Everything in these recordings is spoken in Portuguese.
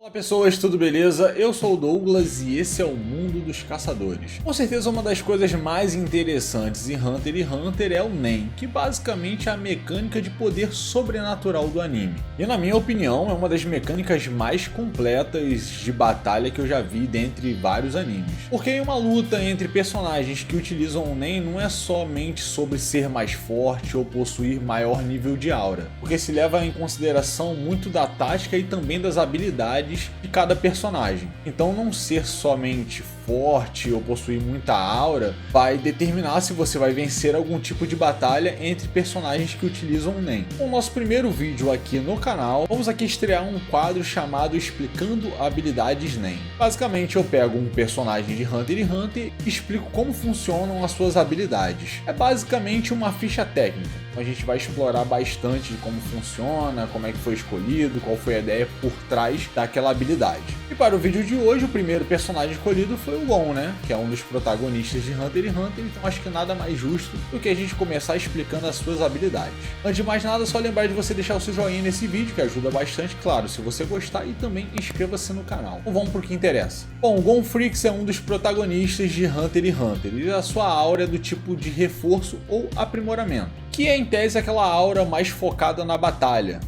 Olá pessoas, tudo beleza? Eu sou o Douglas e esse é o Mundo dos Caçadores. Com certeza uma das coisas mais interessantes em Hunter x Hunter é o Nen, que basicamente é a mecânica de poder sobrenatural do anime. E na minha opinião é uma das mecânicas mais completas de batalha que eu já vi dentre vários animes. Porque em uma luta entre personagens que utilizam o Nen não é somente sobre ser mais forte ou possuir maior nível de aura, porque se leva em consideração muito da tática e também das habilidades de cada personagem. Então não ser somente forte ou possuir muita aura vai determinar se você vai vencer algum tipo de batalha entre personagens que utilizam o Nen. No nosso primeiro vídeo aqui no canal, vamos aqui estrear um quadro chamado Explicando Habilidades Nen. Basicamente eu pego um personagem de Hunter x Hunter e explico como funcionam as suas habilidades. É basicamente uma ficha técnica. A gente vai explorar bastante de como funciona, como é que foi escolhido, qual foi a ideia por trás daquela habilidade. E para o vídeo de hoje, o primeiro personagem escolhido foi o Gon, né? Que é um dos protagonistas de Hunter x Hunter, então acho que nada mais justo do que a gente começar explicando as suas habilidades. Antes de mais nada, só lembrar de você deixar o seu joinha nesse vídeo, que ajuda bastante, claro, se você gostar, e também inscreva-se no canal. Então vamos pro que interessa. Bom, o Gon Freaks é um dos protagonistas de Hunter x Hunter, e a sua aura é do tipo de reforço ou aprimoramento, que é em tese aquela aura mais focada na batalha,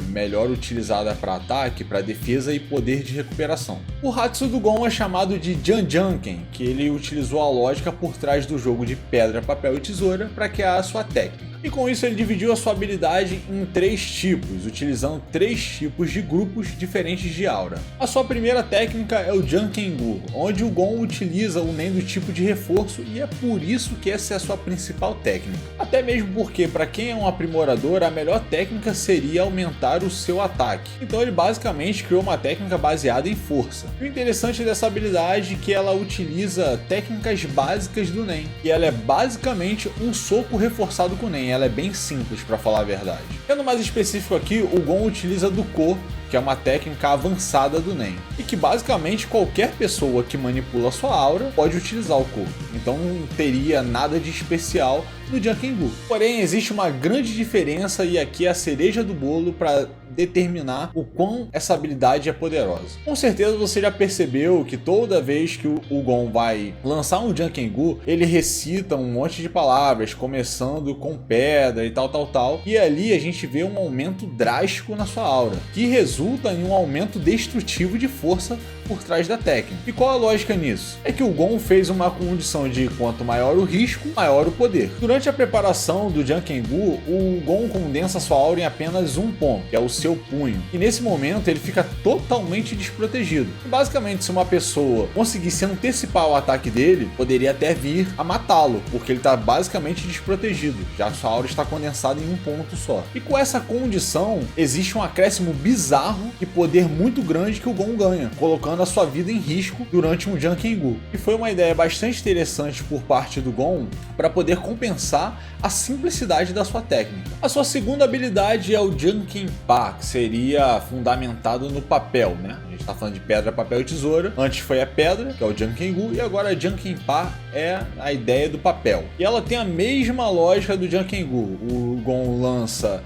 melhor utilizada para ataque, para defesa e poder de recuperação. O Hatsu do Gon é chamado de Janjanken, que ele utilizou a lógica por trás do jogo de pedra, papel e tesoura para criar a sua técnica. E com isso ele dividiu a sua habilidade em 3 tipos, utilizando 3 tipos de grupos diferentes de aura. A sua primeira técnica é o Jankengu, onde o Gon utiliza o Nen do tipo de reforço, e é por isso que essa é a sua principal técnica. Até mesmo porque para quem é um aprimorador, a melhor técnica seria aumentar o seu ataque. Então ele basicamente criou uma técnica baseada em força. E o interessante dessa habilidade é que ela utiliza técnicas básicas do Nen, e ela é basicamente um soco reforçado com o Nen. Ela é bem simples, para falar a verdade. Sendo mais específico aqui, o Gon utiliza Duko, que é uma técnica avançada do Nen, e que basicamente qualquer pessoa que manipula sua aura pode utilizar o Ko, então não teria nada de especial no Jankengu. Porém, existe uma grande diferença, e aqui é a cereja do bolo para determinar o quão essa habilidade é poderosa. Com certeza você já percebeu que toda vez que o Gon vai lançar um Jankengu, ele recita um monte de palavras, começando com pedra e tal, e ali a gente vê um aumento drástico na sua aura, que resulta em um aumento destrutivo de força por trás da técnica. E qual a lógica nisso? É que o Gon fez uma condição de quanto maior o risco, maior o poder. Durante a preparação do Jankengu, o Gon condensa sua aura em apenas um ponto, que é o seu punho. E nesse momento ele fica totalmente desprotegido. E basicamente, se uma pessoa conseguisse antecipar o ataque dele, poderia até vir a matá-lo, porque ele está basicamente desprotegido, já sua aura está condensada em um ponto só. E com essa condição, existe um acréscimo bizarro e poder muito grande que o Gon ganha, colocando a sua vida em risco durante um Jankengu. E foi uma ideia bastante interessante por parte do Gon para poder compensar a simplicidade da sua técnica. A sua segunda habilidade é o Jankenpa, que seria fundamentado no papel, né? A gente tá falando de pedra, papel e tesoura. Antes foi a pedra, que é o Jankengu, e agora a Jankenpa é a ideia do papel. E ela tem a mesma lógica do Jankengu.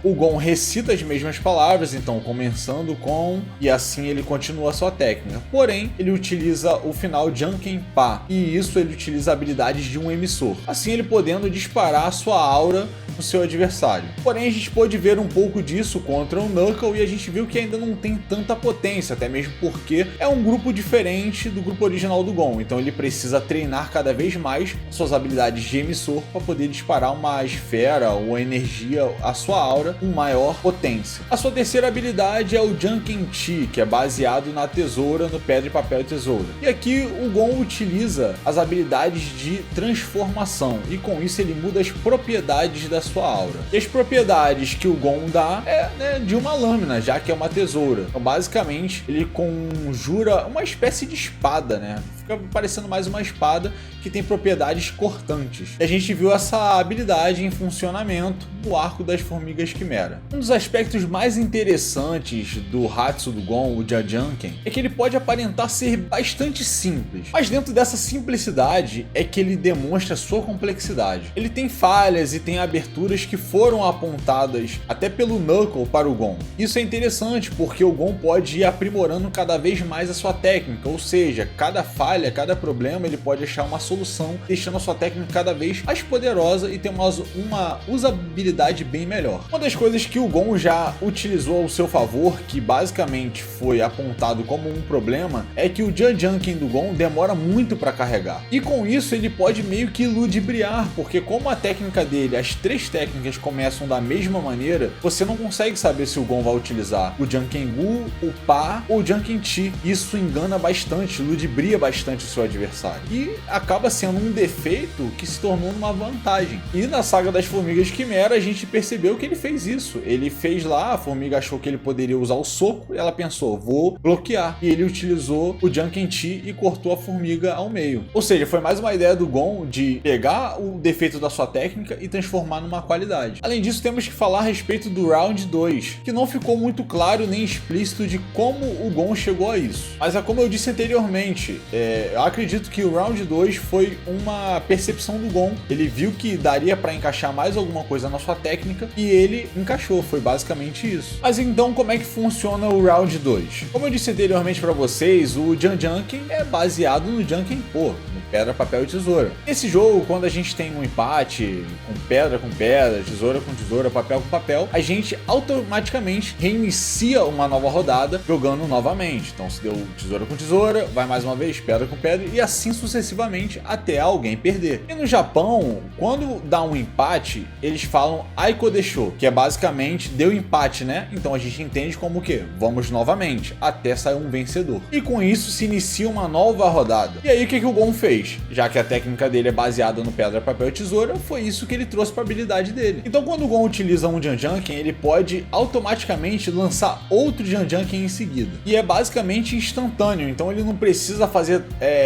O Gon recita as mesmas palavras, então começando com, e assim ele continua a sua técnica. Porém, ele utiliza o final Jankenpa, e isso ele utiliza habilidades de um emissor, assim ele podendo disparar a sua aura no seu adversário. Porém, a gente pôde ver um pouco disso contra o Knuckle, e a gente viu que ainda não tem tanta potência, até mesmo porque é um grupo diferente do grupo original do Gon, então ele precisa treinar cada vez mais suas habilidades de emissor para poder disparar uma esfera ou energia, a sua aura, com maior potência. A sua terceira habilidade é o Jankenchi, que é baseado na tesoura, no pedra, papel e tesoura. E aqui o Gon utiliza as habilidades de transformação, e com isso ele muda as propriedades da sua aura. E as propriedades que o Gon dá é de uma lâmina, já que é uma tesoura. Então basicamente ele conjura uma espécie de espada, fica parecendo mais uma espada que tem propriedades cortantes. E a gente viu essa habilidade em funcionamento no arco das formigas quimera. Um dos aspectos mais interessantes do Hatsu do Gon, o Janjanken, é que ele pode aparentar ser bastante simples, mas dentro dessa simplicidade é que ele demonstra sua complexidade. Ele tem falhas e tem aberturas que foram apontadas até pelo Knuckle para o Gon. Isso é interessante porque o Gon pode ir aprimorando cada vez mais a sua técnica, ou seja, cada falha, cada problema ele pode achar uma solução, deixando a sua técnica cada vez mais poderosa e ter uma usabilidade bem melhor. Uma das coisas que o Gon já utilizou ao seu favor, que basicamente foi apontado como um problema, é que o Janjanken do Gon demora muito para carregar. E com isso ele pode meio que ludibriar, porque como a técnica dele, as três técnicas começam da mesma maneira, você não consegue saber se o Gon vai utilizar o Jankengu, o Pa ou o Janken-Chi. Isso engana bastante, ludibria bastante o seu adversário. E acaba sendo um defeito que se tornou uma vantagem. E na saga das formigas quimera a gente percebeu que ele fez isso. Ele fez lá, a formiga achou que ele poderia usar o soco e ela pensou, vou bloquear. E ele utilizou o Janken-Chi e cortou a formiga ao meio. Ou seja, foi mais uma ideia do Gon de pegar o defeito da sua técnica e transformar numa qualidade. Além disso, temos que falar a respeito do Round 2, que não ficou muito claro nem explícito de como o Gon chegou a isso. Mas é como eu disse anteriormente, eu acredito que o Round 2 foi uma percepção do Gon. Ele viu que daria para encaixar mais alguma coisa na sua técnica e ele encaixou, foi basicamente isso. Mas então como é que funciona o Round 2? Como eu disse anteriormente para vocês, o Janjanken é baseado no Jankenpo, no pedra, papel e tesoura. Nesse jogo, quando a gente tem um empate com pedra, tesoura com tesoura, papel com papel, a gente automaticamente reinicia uma nova rodada jogando novamente. Então se deu tesoura com tesoura, vai mais uma vez pedra com pedra e assim sucessivamente até alguém perder. E no Japão, quando dá um empate, eles falam Aiko Desho, que é basicamente deu empate, né? Então a gente entende como o quê? Vamos novamente, até sair um vencedor. E com isso se inicia uma nova rodada. E aí o que o Gon fez? Já que a técnica dele é baseada no pedra, papel e tesoura, foi isso que ele trouxe para a habilidade dele. Então quando o Gon utiliza um Janjanken, ele pode automaticamente lançar outro Janjanken em seguida. E é basicamente instantâneo, então ele não precisa fazer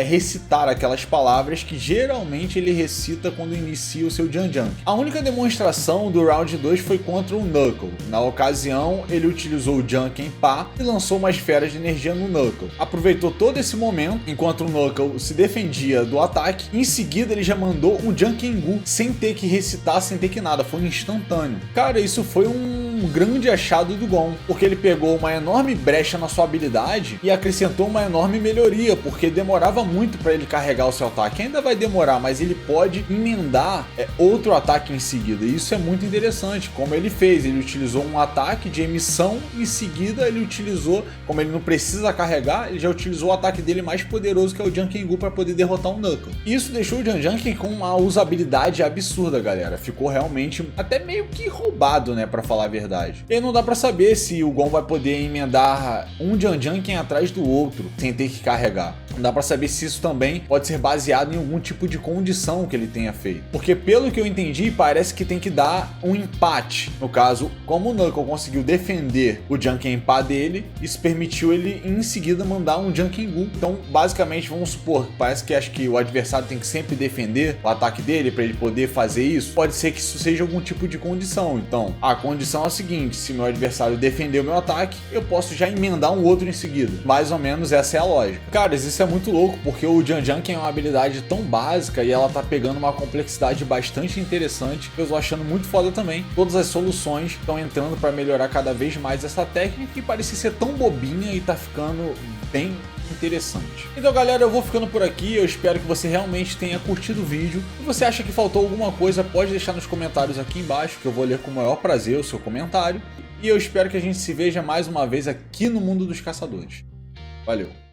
recitar aquelas palavras que geralmente ele recita quando inicia o seu Janjanken. A única demonstração do Round 2 foi contra o Knuckle. Na ocasião, ele utilizou o Janken Pa e lançou uma esfera de energia no Knuckle. Aproveitou todo esse momento, enquanto o Knuckle se defendia do ataque, em seguida ele já mandou um Jankengu sem ter que recitar, sem ter que nada, foi instantâneo. Cara, isso foi um grande achado do Gon, porque ele pegou uma enorme brecha na sua habilidade e acrescentou uma enorme melhoria, porque demorava muito para ele carregar o seu ataque. Ainda vai demorar, mas ele pode emendar outro ataque em seguida, e isso é muito interessante, como ele fez. Ele utilizou um ataque de emissão, em seguida ele utilizou, como ele não precisa carregar, ele já utilizou o ataque dele mais poderoso, que é o Jankengu, para poder derrotar o Knuckle. Isso deixou o Janjanken com uma usabilidade absurda, galera. Ficou realmente até meio que roubado, né, para falar a verdade. E não dá para saber se o Gon vai poder emendar um Janjanken atrás do outro sem ter que carregar. Não dá para saber se isso também pode ser baseado em algum tipo de condição que ele tenha feito. Porque pelo que eu entendi, parece que tem que dar um empate. No caso, como o Knuckle conseguiu defender o Jankenpa dele, isso permitiu ele em seguida mandar um Jankengu. Então, basicamente, vamos supor, parece que acho que o adversário tem que sempre defender o ataque dele para ele poder fazer isso. Pode ser que isso seja algum tipo de condição. Então, a condição é a seguinte: se meu adversário defender o meu ataque, eu posso já emendar um outro em seguida. Mais ou menos essa é a lógica. Cara, isso é muito louco, porque o Janjanken é uma habilidade tão básica e ela tá pegando uma complexidade bastante interessante. Eu tô achando muito foda também. Todas as soluções estão entrando para melhorar cada vez mais essa técnica, que parecia ser tão bobinha e tá ficando bem interessante. Então galera, eu vou ficando por aqui. Eu espero que você realmente tenha curtido o vídeo. Se você acha que faltou alguma coisa, pode deixar nos comentários aqui embaixo, que eu vou ler com o maior prazer o seu comentário. E eu espero que a gente se veja mais uma vez aqui no Mundo dos Caçadores. Valeu!